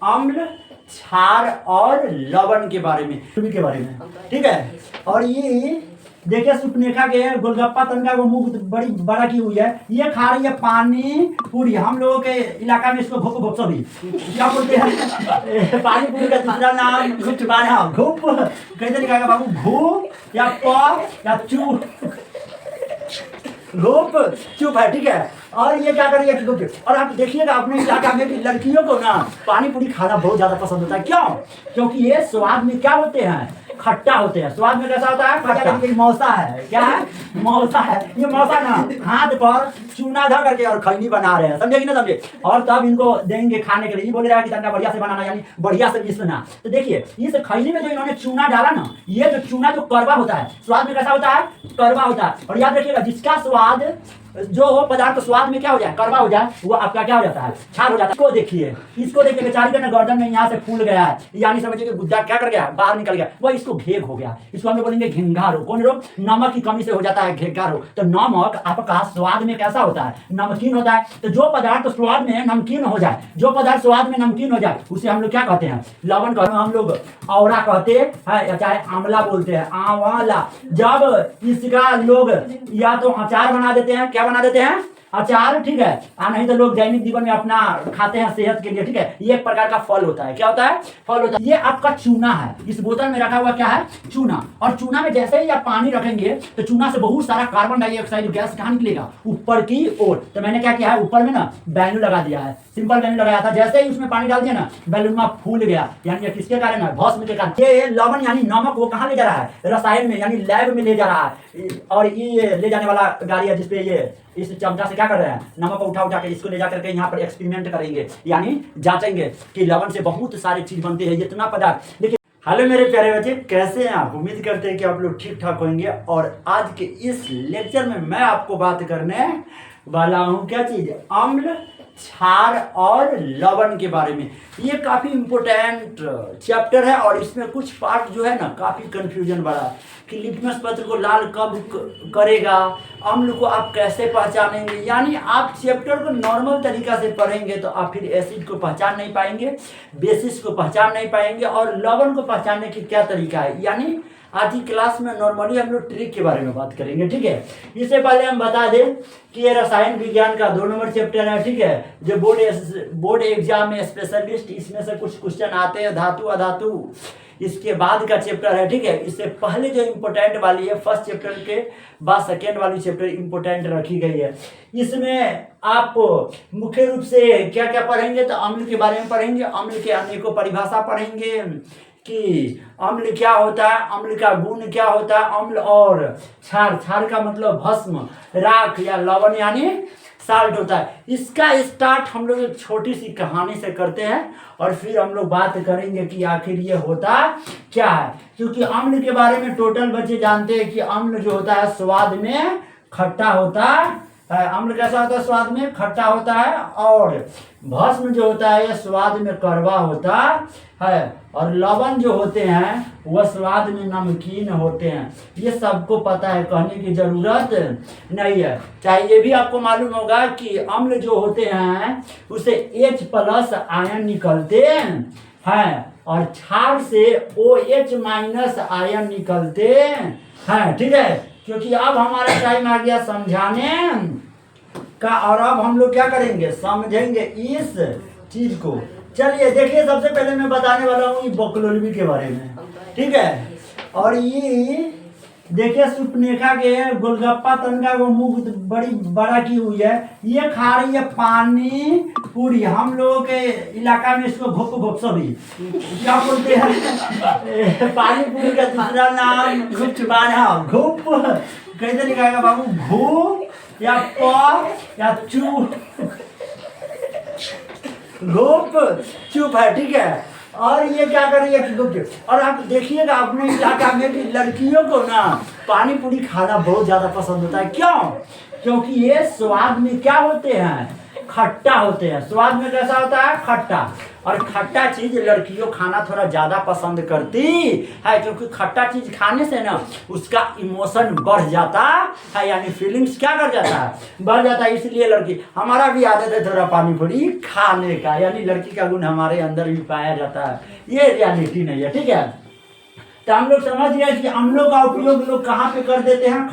अम्ल, क्षार और लवण के बारे में, ठीक है। और ये देखिए सुपनेखा के गोलगप्पा तनका को मुंह बड़ी बड़ा की हुई है, ये खा रही है पानी पूरी। हम लोगों के इलाका में इसको घुप घुप सभी क्या बोलते हैं पानी पूरी का दूसरा नाम घुप कैसे लिखा बाबू, घू या प या चू, घुप चुप है, ठीक है। और ये क्या कर रही है, और आप देखिएगा अपने इलाका में लड़कियों को ना पानी पूरी खाना बहुत ज्यादा पसंद होता है। क्यों? क्योंकि ये स्वाद में क्या होते हैं, खट्टा होते हैं। स्वाद में कैसा होता है, खट्टा। मौसा है, क्या है, मौसा है। ये मौसा ना हाथ पर चूना धर करके और खैनी बना रहे हैं, समझे कि ना समझे। और तब इनको देंगे खाने के लिए, ये बोल रहा है कि तनका बढ़िया से बनाना, यानी बढ़िया से मिसना। तो देखिए इस खैनी में जो इन्होंने चूना डाला ना, ये जो चूना जो कड़वा होता है, स्वाद में कैसा होता है, कड़वा होता है। और याद रखिएगा जिसका स्वाद जो हो पदार्थ स्वाद में क्या हो जाए, कड़वा हो जाए, वो आपका क्या हो जाता है, क्षार हो जाता है। इसको देखिए बेचारी का ना गर्दन में यहाँ से फूल गया है, यानी समझिए कि गुद्दा क्या कर गया, बाहर निकल गया, वो इसको घेग हो गया। इसको हम लोग बोलेंगे घेंघा रोग। कौन रोग? नमक की कमी से हो जाता है घेंघा रोग। तो नमक आपका स्वाद में कैसा होता है, नमकीन होता है। तो जो पदार्थ स्वाद में नमकीन हो जाए, जो पदार्थ स्वाद में नमकीन हो जाए, उसे हम लोग क्या कहते हैं, लवण कहते हैं। हम लोग औरा कहते हैं, चाहे आंवला बोलते हैं, आंवला। जब इसका लोग या तो अचार बना देते हैं, क्या बना देते हैं, अचार, ठीक है। नहीं तो लोग दैनिक जीवन में अपना खाते हैं सेहत के लिए, ठीक है। ये एक प्रकार का फल होता है, क्या होता है, फल होता है। ये आपका चूना है, इस बोतल में रखा हुआ क्या है, चूना। और चूना में जैसे ही आप पानी रखेंगे तो चूना से बहुत सारा कार्बन डाइऑक्साइड गैस कहाँ निकलेगा, ऊपर की ओर। तो मैंने क्या किया है, ऊपर में ना बैलून लगा दिया है, सिंपल बैलून लगाया था। जैसे ही उसमें पानी डाल दिया ना, बैलून में फूल गया, यानी किसके कारण है, भस्म के कारण। ये लवण यानी नमक वो कहाँ ले जा रहा है, रसायन में, यानी लैब में ले जा रहा है। और ये ले जाने वाला गाड़ी है जिसपे ये इस चमचा से क्या कर रहे हैं, नमक को उठा के इसको ले जाकर के यहाँ पर एक्सपेरिमेंट करेंगे, यानी जांचेंगे कि लवण से बहुत सारी चीज बनती है, इतना पदार्थ। देखिए हेलो मेरे प्यारे बच्चे, कैसे हैं आप? उम्मीद करते हैं कि आप लोग ठीक ठाक होंगे। और आज के इस लेक्चर में मैं आपको बात करने वाला हूँ क्या चीज, अम्ल, क्षार और लवण के बारे में। ये काफी इंपोर्टेंट चैप्टर है और इसमें कुछ पार्ट जो है ना काफी कंफ्यूजन वाला है कि लिटमस पत्र को लाल कब करेगा, अम्ल को आप कैसे पहचानेंगे। यानी आप चैप्टर को नॉर्मल तरीका से पढ़ेंगे तो आप फिर एसिड को पहचान नहीं पाएंगे, बेसिस को पहचान नहीं पाएंगे, और लवण को पहचानने की क्या तरीका है। यानी आज की क्लास में नॉर्मली हम लोग ट्रिक के बारे में बात करेंगे, ठीक है। इससे पहले हम बता दें कि ये रसायन विज्ञान का 2 नंबर चैप्टर है, ठीक है, जो बोर्ड एग्जाम में स्पेशलिस्ट इसमें से कुछ क्वेश्चन आते हैं, धातु अधातु इसके बाद का चैप्टर है, ठीक है। इससे पहले जो इम्पोर्टेंट वाली है, फर्स्ट चैप्टर के बाद सेकेंड वाली चैप्टर इम्पोर्टेंट रखी गई है। इसमें आप मुख्य रूप से क्या क्या पढ़ेंगे, तो अम्ल के बारे में पढ़ेंगे, अम्ल के अनेकों परिभाषा पढ़ेंगे कि अम्ल क्या होता है, अम्ल का गुण क्या होता है, अम्ल और क्षार, क्षार का मतलब भस्म, राख या लवण यानी साल्ट होता है। इसका स्टार्ट हम लोग एक छोटी सी कहानी से करते हैं और फिर हम लोग बात करेंगे कि आखिर ये होता क्या है। क्योंकि अम्ल के बारे में टोटल बच्चे जानते हैं कि अम्ल जो होता है स्वाद में खट्टा होता है। अम्ल कैसा होता है, स्वाद में खट्टा होता है। और भस्म जो होता है ये स्वाद में कड़वा होता है। और लवण जो होते हैं वह स्वाद में नमकीन होते हैं। ये सबको पता है, कहने की जरूरत नहीं है। चाहे ये भी आपको मालूम होगा कि अम्ल जो होते हैं उसे H+ आयन निकलते हैं और क्षार से OH- आयन निकलते हैं, ठीक है। क्योंकि अब हमारा टाइम आ गया समझाने का, और अब हम लोग क्या करेंगे, समझेंगे इस चीज को। चलिए देखिए, सबसे पहले मैं बताने वाला हूँ बकलोलवी के बारे में, ठीक है। और ये देखिए सुपनेखा के गोलगप्पा तनका वो मुंह बड़ी बड़ा की हुई है, ये खा रही है पानी पूरी। हम लोगों के इलाका में इसको घुप घुप सभी क्या बोलते हैं पानी पूरी का दूसरा नाम घुप कैसे लिखाएगा बाबू, घू या प या चू, घुप चुप है, ठीक है। और ये क्या कर रही है, और आप देखिएगा अपने इलाका में कि लड़कियों को ना पानी पूरी खाना बहुत ज्यादा पसंद होता है। क्यों? क्योंकि ये स्वाद में क्या होते हैं, खट्टा होते हैं। स्वाद में कैसा होता है, खट्टा। और खट्टा चीज लड़कियों खाना थोड़ा ज्यादा पसंद करती है, क्योंकि खट्टा चीज खाने से ना उसका इमोशन बढ़ जाता है, यानी फीलिंग्स क्या कर जाता है, बढ़ जाता है। इसलिए लड़की, हमारा भी आदत है थोड़ा पानी पूरी खाने का, यानी लड़की का गुण हमारे अंदर भी पाया जाता है, ये रियलिटी नहीं है, ठीक है। तो हम लोग समझ गए कि अम्लों का उपयोग लोग कहाँ पे कर देते हैं,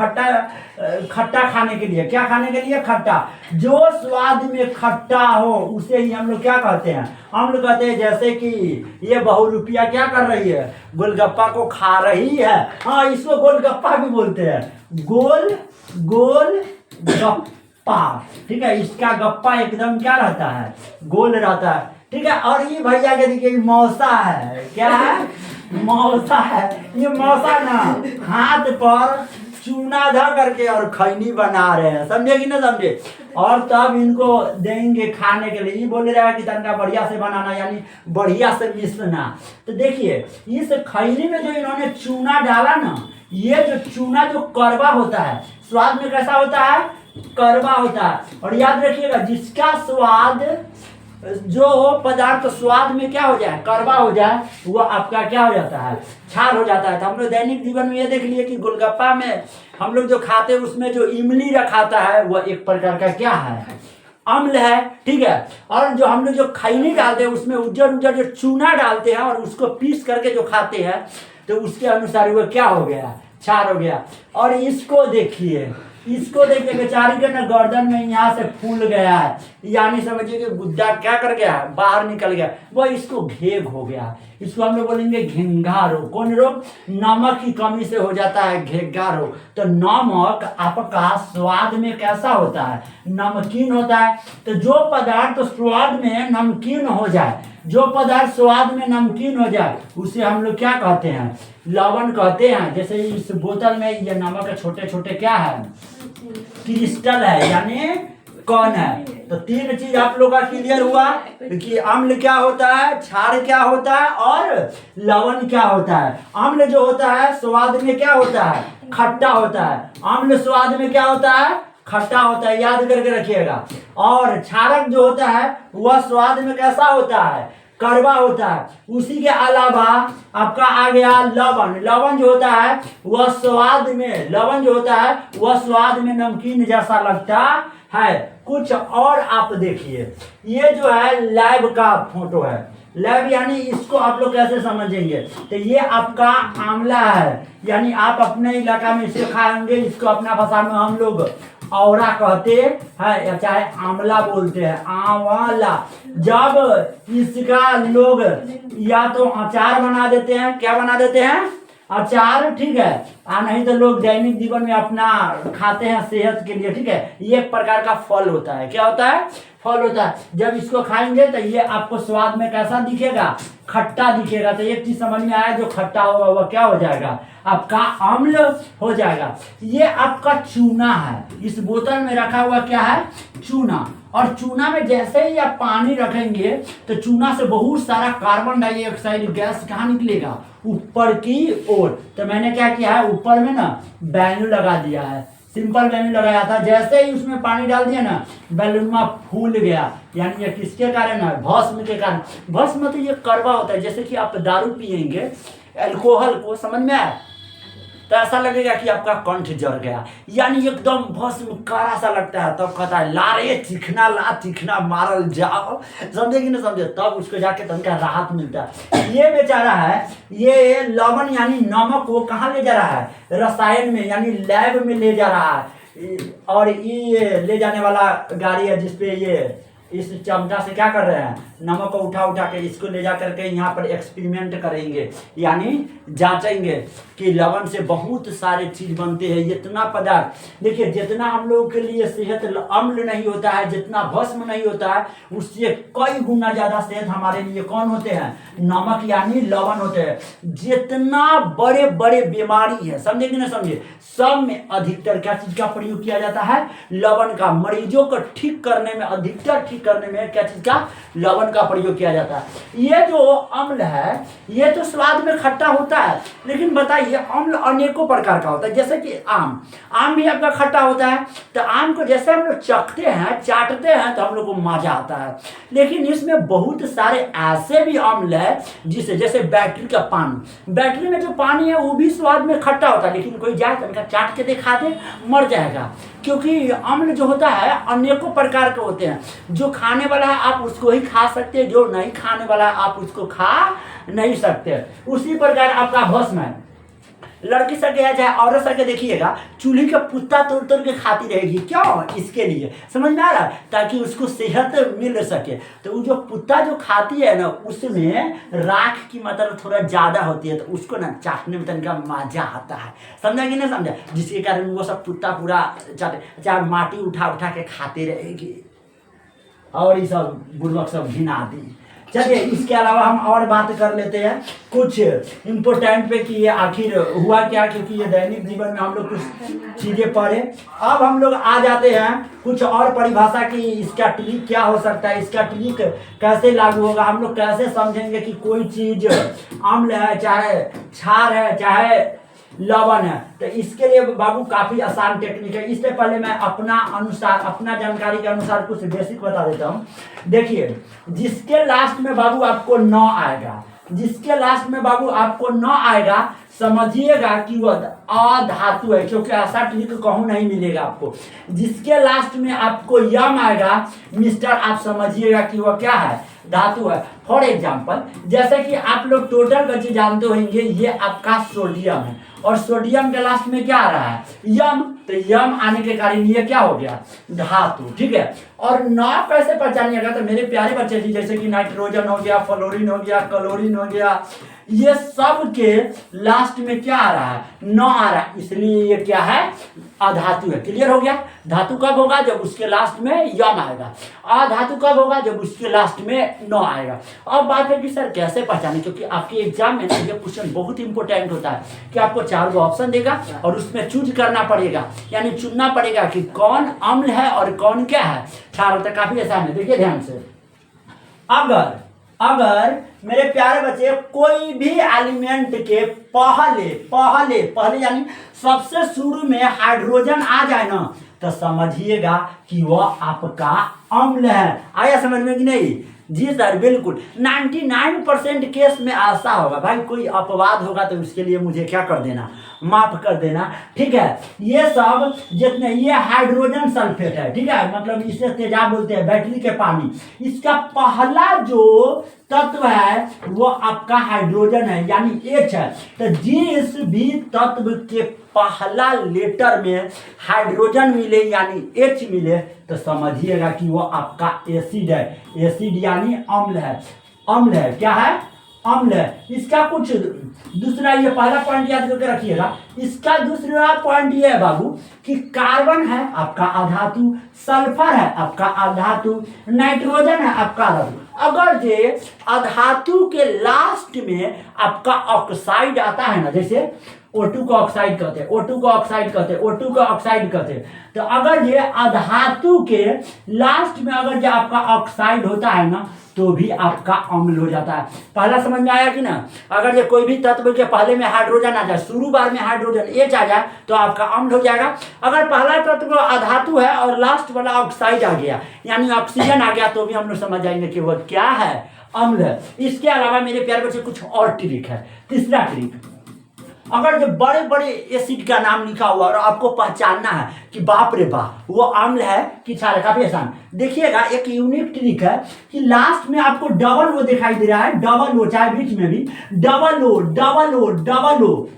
खट्टा खाने के लिए। क्या खाने के लिए? खट्टा। जो स्वाद में खट्टा हो उसे ही हम लोग क्या कहते हैं, हम लोग कहते हैं जैसे कि ये बहुरूपिया क्या कर रही है, गोलगप्पा को खा रही है, हाँ इसको गोलगप्पा भी बोलते हैं, गोल गप्पा, ठीक है। इसका गप्पा एकदम क्या रहता है, गोल रहता है, ठीक है। और ये भैया के देखिए मौसा है, क्या है, मौसा है। ये मौसा ना हाथ पर चूना धा करके और खैनी बना रहे हैं, समझे कि ना समझे। और तब इनको देंगे खाने के लिए, ये बोल रहा है कि तनका बढ़िया से बनाना, यानी बढ़िया से मिसना। तो देखिए इस खैनी में जो इन्होंने चूना डाला ना, ये जो चूना जो कड़वा होता है, स्वाद में कैसा होता है, कड़वा होता है। और याद रखिएगा जिसका स्वाद, जो पदार्थ स्वाद में क्या हो जाए, कड़वा हो जाए, वो आपका क्या हो जाता है, क्षार हो जाता है। तो हम लोग दैनिक जीवन में ये देख लिए कि गोलगप्पा में हम लोग जो खाते हैं उसमें जो इमली रखाता है वो एक प्रकार का क्या है, अम्ल है, ठीक है। और जो हम लोग जो खैनी डालते हैं उसमें उज्जर उज्जर जो चूना डालते हैं और उसको पीस करके जो खाते हैं, तो उसके अनुसार वो क्या हो गया, क्षार हो गया। और इसको देखिए बेचारी के ना गर्दन में यहाँ से फूल गया है, यानी समझिए कि गुद्दा क्या कर गया, बाहर निकल गया, वो इसको घेग हो गया। इसको हम लोग बोलेंगे घेंघा रोग। कौन रोग? नमक की कमी से हो जाता है घेंघा रोग। तो नमक आपका स्वाद में कैसा होता है, नमकीन होता है। तो जो पदार्थ स्वाद में नमकीन हो जाए, जो पदार्थ स्वाद में नमकीन हो जाए, उसे हम लोग क्या कहते हैं, लवण कहते हैं। जैसे इस बोतल में ये नमक छोटे छोटे क्या है, क्रिस्टल है, यानी कौन है। तो तीन चीज आप लोग का क्लियर हुआ कि अम्ल क्या होता है, क्षार क्या होता है, और लवण क्या होता है। अम्ल जो होता है स्वाद में क्या होता है, खट्टा होता है। अम्ल स्वाद में क्या होता है, खट्टा होता है, याद करके रखिएगा। और क्षारक जो होता है वह स्वाद में कैसा होता है, कड़वा होता है। उसी के अलावा आपका आ गया लवण। लवण जो होता है वह स्वाद में, लवण जो होता है वह स्वाद में नमकीन जैसा लगता है। कुछ और आप देखिए, ये जो है लैब का फोटो है। लैब यानी इसको आप लोग कैसे समझेंगे, तो ये आपका आंवला है, यानी आप अपने इलाका में इसे खाएंगे, इसको अपना भाषा में हम लोग औरा कहते हैं या चाहे आंवला बोलते हैं, आंवला। जब इसका लोग या तो अचार बना देते हैं, क्या बना देते हैं, अचार, ठीक है, नहीं तो लोग दैनिक जीवन में अपना खाते हैं सेहत के लिए, ठीक है। ये एक प्रकार का फल होता है, क्या होता है, फल होता है। जब इसको खाएंगे तो ये आपको स्वाद में कैसा दिखेगा, खट्टा दिखेगा। तो एक चीज समझ में आया, जो खट्टा होगा वह क्या हो जाएगा, आपका अम्ल हो जाएगा। ये आपका चूना है, इस बोतल में रखा हुआ क्या है, चूना। और चूना में जैसे ही आप पानी रखेंगे तो चूना से बहुत सारा कार्बन डाइऑक्साइड गैस कहाँ निकलेगा, ऊपर की ओर। तो मैंने क्या किया है, ऊपर में ना बैलून लगा दिया है, सिंपल बैलून लगाया था। जैसे ही उसमें पानी डाल दिया ना, बैलून में फूल गया, यानी ये किसके कारण है, भस्म के कारण। भस्म तो ये कड़वा होता है, जैसे कि आप दारू पियेंगे अल्कोहल को, समझ में आया, तो ऐसा लगेगा कि आपका कंठ जल गया, यानी एकदम भस्म कारा सा लगता है। तब कहता है ला रे चिकना, ला चिकना मारल जाओ, समझे कि नहीं समझे, तब उसको जाके तनका राहत मिलता है। ये बेचारा है, ये लवण यानी नमक को कहाँ ले जा रहा है, रसायन में, यानी लैब में ले जा रहा है। और ये ले जाने वाला गाड़ी है जिसपे ये इस चमचा से क्या कर रहे हैं, नमक को उठा उठा के इसको ले जा करके यहाँ पर एक्सपेरिमेंट करेंगे, यानी जांचेंगे कि लवण से बहुत सारे चीज बनते हैं। जितना पदार्थ देखिए, जितना हम लोगों के लिए सेहत अम्ल नहीं होता है, जितना भस्म नहीं होता है, उससे कई गुना ज्यादा सेहत हमारे लिए कौन होते हैं, नमक यानी लवण होते हैं। जितना बड़े बड़े बीमारी है, समझे कि नहीं समझे, सब में अधिकतर क्या चीज का प्रयोग किया जाता है, लवण का। मरीजों को ठीक करने में अधिकतर ठीक ठीक करने में क्या चीज़ का, लवण का प्रयोग किया जाता है। ये जो अम्ल है ये तो स्वाद में खट्टा होता है, लेकिन बताइए अम्ल अनेकों प्रकार का होता है। जैसे कि आम भी आपका खट्टा होता है, तो आम को जैसे हम लोग चखते हैं, चाटते हैं, तो हम लोग को मजा आता है। लेकिन इसमें बहुत सारे ऐसे भी अम्ल है जिसे, जैसे बैटरी का पानी, बैटरी में जो पानी है वो भी स्वाद में खट्टा होता है, लेकिन कोई जाए तो उनका चाट के दिखा दे मर जाएगा। क्योंकि अम्ल जो होता है अनेकों प्रकार के होते हैं। जो खाने वाला है आप उसको ही खा सकते हैं, जो नहीं खाने वाला है आप उसको खा नहीं सकते। उसी प्रकार आपका भस्म है, लड़की सके या चाहे औरत सके, देखिएगा चूल्ही का पुत्ता तोड़ तोड़ के खाती रहेगी। क्यों? इसके लिए, समझ में आ रहा है, ताकि उसको सेहत मिल सके। तो वो जो पुत्ता जो खाती है ना, उसमें राख की मात्रा थोड़ा ज़्यादा होती है, तो उसको ना चाटने में तनिका मजा आता है। समझा कि नहीं समझा? जिसके कारण वो सब पुत्ता पूरा चाटे, चाहे माटी उठा उठा के खाती रहेगी, और ये सब बुर्बक सब घिना दी। चलिए, इसके अलावा हम और बात कर लेते हैं कुछ इम्पोर्टेंट पे कि ये आखिर हुआ क्या, क्योंकि ये दैनिक जीवन में हम लोग कुछ चीज़ें पढ़े। अब हम लोग आ जाते हैं कुछ और परिभाषा की, इसका ट्रिक क्या हो सकता है, इसका ट्रिक कैसे लागू होगा, हम लोग कैसे समझेंगे कि कोई चीज़ अम्ल है, चाहे क्षार है, चाहे लवण है। तो इसके लिए बाबू काफ़ी आसान टेक्निक है। इससे पहले मैं अपना अनुसार, अपना जानकारी के अनुसार कुछ बेसिक बता देता हूँ। देखिए, जिसके लास्ट में बाबू आपको 9 आएगा, जिसके लास्ट में बाबू आपको 9 आएगा, समझिएगा कि वह अधातु है, क्योंकि ऐसा ट्रिक कहूँ नहीं मिलेगा आपको। जिसके लास्ट में आपको यम आएगा मिस्टर, आप समझिएगा कि वह क्या है, धातु है। फॉर एग्जाम्पल, जैसे कि आप लोग टोटल बच्चे जानते होंगे, ये आपका सोडियम है, और सोडियम के लास्ट में क्या आ रहा है, यम। तो यम आने के कारण ये क्या हो गया, धातु, ठीक है। और 9 कैसे पहचानिएगा, तो मेरे प्यारे बच्चे जी, जैसे कि नाइट्रोजन हो गया, फ्लोरीन हो गया, क्लोरीन हो गया, ये सब के लास्ट में क्या आ रहा है, 9 आ रहा है, इसलिए ये क्या है, अधातु है। क्लियर हो गया? धातु कब होगा, जब उसके लास्ट में यम आएगा। अधातु कब होगा, जब उसके लास्ट में 9 आएगा। अब बात है कि सर कैसे पहचाने, क्योंकि आपके एग्जाम में ये क्वेश्चन बहुत इंपॉर्टेंट होता है कि आपको 4 गो ऑप्शन देगा और उसमें चूज करना पड़ेगा, यानी चुनना पड़ेगा कि कौन अम्ल है और कौन क्या है क्षार। तो काफी आसान है, देखिए ध्यान से। अगर मेरे प्यारे बच्चे कोई भी एलिमेंट के पहले यानी सबसे शुरू में हाइड्रोजन आ जाए ना, तो समझिएगा कि वह आपका अम्ल है। आया समझ में कि नहीं? जी सर, बिल्कुल 99% केस में ऐसा होगा। भाई कोई अपवाद होगा तो उसके लिए मुझे क्या कर देना, माफ कर देना, ठीक है। ये सब जितने, ये हाइड्रोजन सल्फेट है, ठीक है, मतलब इसे तेजाब बोलते हैं, बैटरी के पानी। इसका पहला जो तत्व है वो आपका हाइड्रोजन है, यानी H है। तो जिस भी तत्व के पहला लेटर में हाइड्रोजन मिले यानी H मिले, तो समझिएगा कि वो आपका एसिड है। एसिड यानी अम्ल है। अम्ल है, क्या है, अम्ल है। इसका कुछ दूसरा, ये पहला पॉइंट याद करके रखिएगा। इसका दूसरा पॉइंट ये है बाबू कि कार्बन है आपका अधातु, सल्फर है आपका अधातु, नाइट्रोजन है आपका अधातु। अगर ये अधातु के लास्ट में आपका ऑक्साइड आता है ना, जैसे O2 को ऑक्साइड कहते हैं, O2 को ऑक्साइड कहते हैं, O2 को ऑक्साइड कहते हैं। तो अगर ये अधातु के लास्ट में अगर ये आपका ऑक्साइड होता है ना, तो भी आपका अम्ल हो जाता है। पहला समझ में आया कि ना? अगर ये कोई भी तत्व के पहले में हाइड्रोजन आ जाए, शुरू बार में हाइड्रोजन H आ जाए, तो आपका अम्ल हो जाएगा। अगर पहला तत्व अधातु है और लास्ट वाला ऑक्साइड आ गया यानी ऑक्सीजन आ गया, तो भी हम लोग समझ जाएंगे कि वह क्या है, अम्ल है। इसके अलावा मेरे प्यारे बच्चे कुछ और ट्रिक है। तीसरा ट्रिक, अगर जो बड़े बड़े एसिड का नाम लिखा हुआ और आपको पहचानना है कि बाप रे बाप वो अम्ल है कि क्षार है, काफी आसान। देखिएगा, एक यूनिक ट्रिक है कि लास्ट में आपको डबल ओ दिखाई दे रहा है, डबल ओ, चाहे बीच में भी डबल ओ,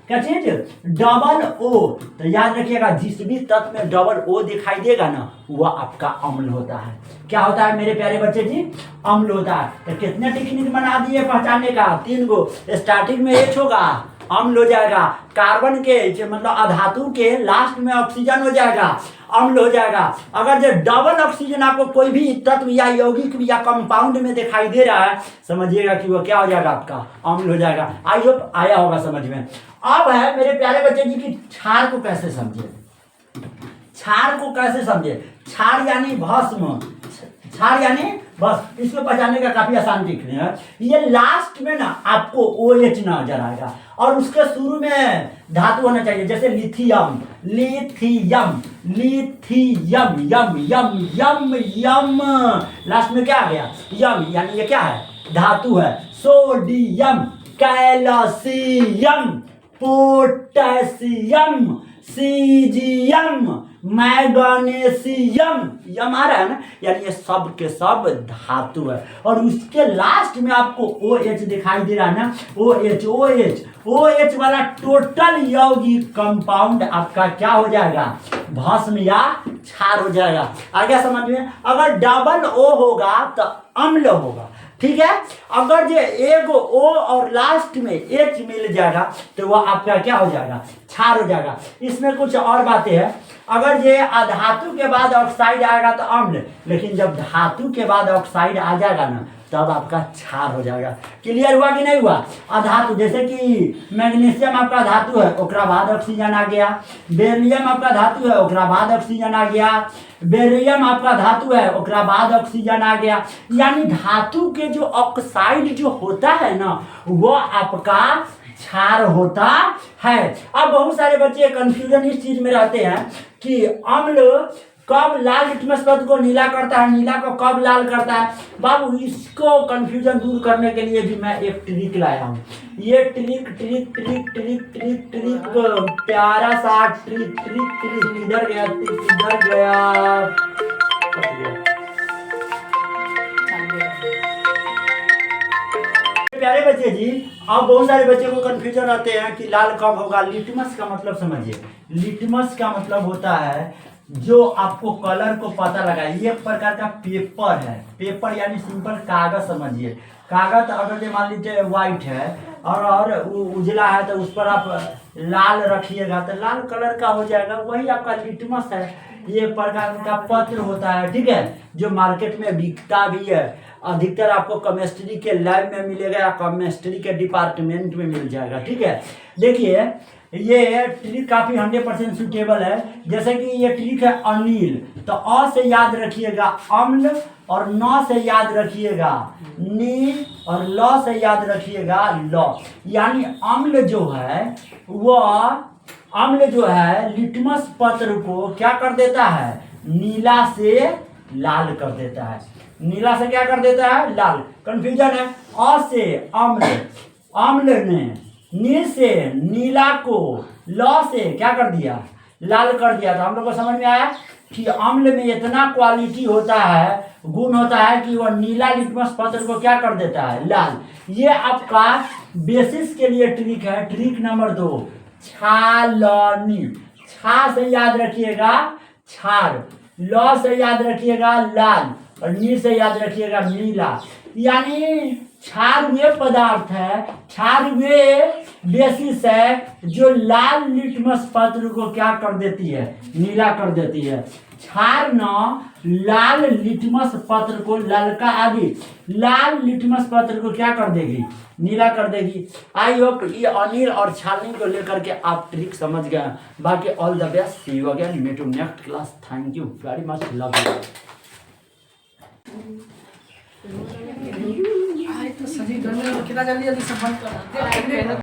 क्या चीज, डबल ओ। तो याद रखिएगा, जिस भी तत्व में डबल ओ दिखाई देगा ना, वह आपका अम्ल होता है। क्या होता है मेरे प्यारे बच्चे जी? अम्ल होता है। तो कितने टेक्निक बना दिए पहचानने का? 3 गो। स्टार्टिंग में H होगा, अम्ल हो जाएगा। कार्बन के मतलब अधातु के लास्ट में ऑक्सीजन हो जाएगा, अम्ल हो जाएगा। अगर जो डबल ऑक्सीजन आपको कोई भी तत्व या यौगिक या कंपाउंड में दिखाई दे रहा है, समझिएगा कि वो क्या हो जाएगा, आपका अम्ल हो जाएगा। आई होप आया होगा समझ में। अब है मेरे प्यारे बच्चे जी की क्षार को कैसे समझे, क्षार को कैसे समझे। क्षार यानी भस्म, क्षार यानी बस इसको पहचानने का काफी आसान दिख रहे हैं। ये लास्ट में ना आपको OH नजर आएगा और उसके शुरू में धातु होना चाहिए, जैसे लिथियम, लिथियम, लिथियम, यम यम यम यम, लास्ट में क्या आ गया? यम, यानी ये क्या है? धातु है। Sodium, calcium, potassium, caesium, magnesium, यम आ रहा है ना, यानी ये सब के सब धातु है। और उसके लास्ट में आपको OH दिखाई दे रहा है ना, OH, OH, OH वाला टोटल यौगिक कंपाउंड आपका क्या हो जाएगा? भस्म या क्षार हो जाएगा। आ गया समझ में? अगर डबल O होगा तो अम्ल होगा, ठीक है। अगर ये एगो O और लास्ट में H मिल जाएगा तो वह आपका क्या हो जाएगा? क्षार हो जाएगा। इसमें कुछ और बातें हैं। अगर ये अधातु के बाद ऑक्साइड आएगा तो अम्ल, लेकिन जब धातु के बाद ऑक्साइड आ जाएगा ना तब आपका क्षार हो जाएगा। क्लियर हुआ कि नहीं हुआ? अधातु जैसे कि मैग्नीशियम आपका धातु है, ओकरा बाद ऑक्सीजन आ गया। बेरिलियम आपका धातु है, ओकरा बाद ऑक्सीजन आ गया। बेरियम आपका धातु है, ओकरा बाद ऑक्सीजन आ गया। यानी धातु के जो ऑक्साइड जो होता है ना वो आपका क्षार होता है। अब बहुत सारे बच्चे कंफ्यूजन इस चीज में रहते हैं कि अम्ल कब लाल लिटमस पत्र को नीला करता है, नीला को कब लाल करता है। बाबू इसको कंफ्यूजन दूर करने के लिए भी मैं एक ट्रिक लाया हूँ। ये trick trick trick trick trick trick प्यारा सा ट्रिक ट्रिक ट्रिक किधर गया, किधर गया? प्यारे बच्चे जी, अब बहुत सारे बच्चे को कंफ्यूजन आते हैं कि लाल कब होगा। लिटमस का मतलब समझिए। लिटमस का मतलब होता है जो आपको कलर को पता लगा। ये एक प्रकार का पेपर है। पेपर यानी सिंपल कागज समझिए। कागज अगर ये मान लीजिए व्हाइट है और उजला है तो उस पर आप लाल रखिएगा तो लाल कलर का हो जाएगा, वही आपका लिटमस है। ये एक प्रकार का पत्र होता है, ठीक है, जो मार्केट में बिकता भी है। अधिकतर आपको केमिस्ट्री के लैब में मिलेगा या केमिस्ट्री के डिपार्टमेंट में मिल जाएगा, ठीक है। देखिए ये ट्रिक काफी 100% सूटेबल है। जैसे कि ये ट्रिक है अनिल, तो अ से याद रखिएगा अम्ल और न से याद रखिएगा नी और ल से याद रखिएगा ल। यानी अम्ल जो है वह लिटमस पत्र को क्या कर देता है? नीला से लाल कर देता है। नीला से क्या कर देता है? लाल। कंफ्यूजन है। अ से अम्ल, अम्ल ने नी से नीला को ल से क्या कर दिया? लाल कर दिया। तो हम लोग को समझ में आया कि अम्ल में इतना क्वालिटी होता है, गुण होता है कि वह नीला लिटमस पत्र को क्या कर देता है? लाल। ये आपका बेसिस के लिए ट्रिक है। Trick number 2, छालनी। छा से याद रखिएगा क्षार, ल से याद रखिएगा लाल और नी से याद रखिएगा नीला। यानी क्षार वे पदार्थ है, क्षार वे बेसिस है जो लाल लिटमस पत्र को क्या कर देती है? नीला कर देती है। क्षार न लाल लिटमस पत्र को, ललका आदि लाल लिटमस पत्र को क्या कर देगी? नीला कर देगी। आई होप ये अनिल और छालनी को लेकर के आप ट्रिक समझ गए। बाकी all the best, see you again, meet you next class. Thank you very much, love you. तो सही करने कितना जल्दी जल्दी सब बंद कर